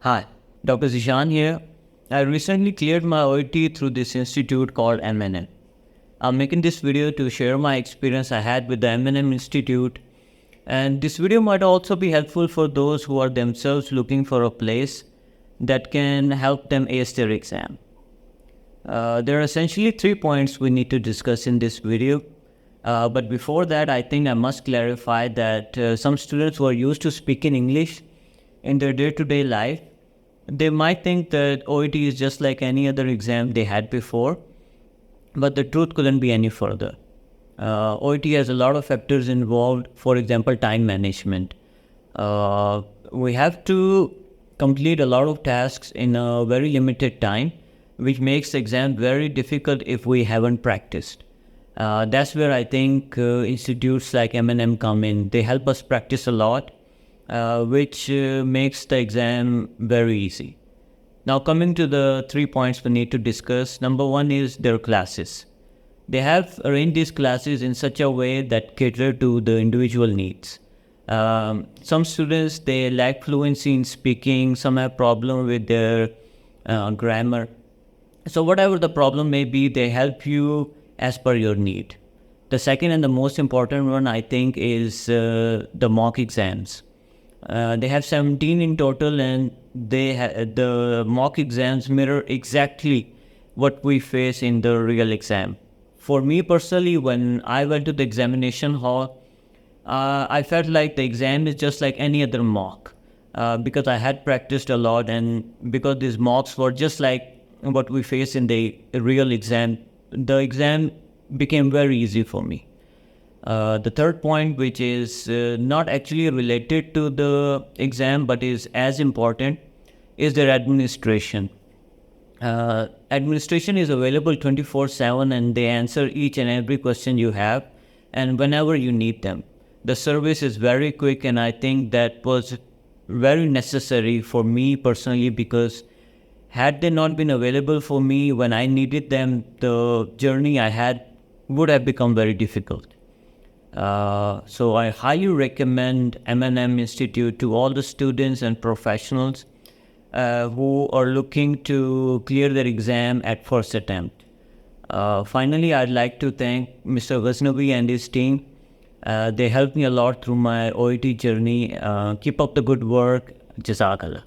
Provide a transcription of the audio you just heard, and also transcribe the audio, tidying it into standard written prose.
Hi, Dr. Zeeshan here. I recently cleared my OET through this institute called M&M. I'm making this video to share my experience I had with the M&M Institute, and this video might also be helpful for those who are themselves looking for a place that can help them ace their exam. There are essentially 3 points we need to discuss in this video. But before that, I think I must clarify that some students who are used to speaking English in their day-to-day life, they might think that OET is just like any other exam they had before, but the truth couldn't be any further. OET has a lot of factors involved, for example, time management. We have to complete a lot of tasks in a very limited time, which makes the exam very difficult if we haven't practiced. That's where I think institutes like M&M come in. They help us practice a lot, which makes the exam very easy. Now, coming to the 3 points we need to discuss. Number one is their classes. They have arranged these classes in such a way that cater to the individual needs. Some students, they lack fluency in speaking. Some have problem with their grammar. So whatever the problem may be, they help you as per your need. The second and the most important one, I think, is the mock exams. They have 17 in total, and the mock exams mirror exactly what we face in the real exam. For me personally, when I went to the examination hall, I felt like the exam is just like any other mock, because I had practiced a lot, and because these mocks were just like what we face in the real exam, the exam became very easy for me. The third point, which is not actually related to the exam but is as important, is their administration. Administration is available 24/7, and they answer each and every question you have and whenever you need them. The service is very quick, and I think that was very necessary for me personally, because had they not been available for me when I needed them, the journey I had would have become very difficult. So I highly recommend M&M Institute to all the students and professionals who are looking to clear their exam at first attempt. Finally, I'd like to thank Mr. Ghaznavi and his team. They helped me a lot through my OET journey. Keep up the good work. Jazakallah.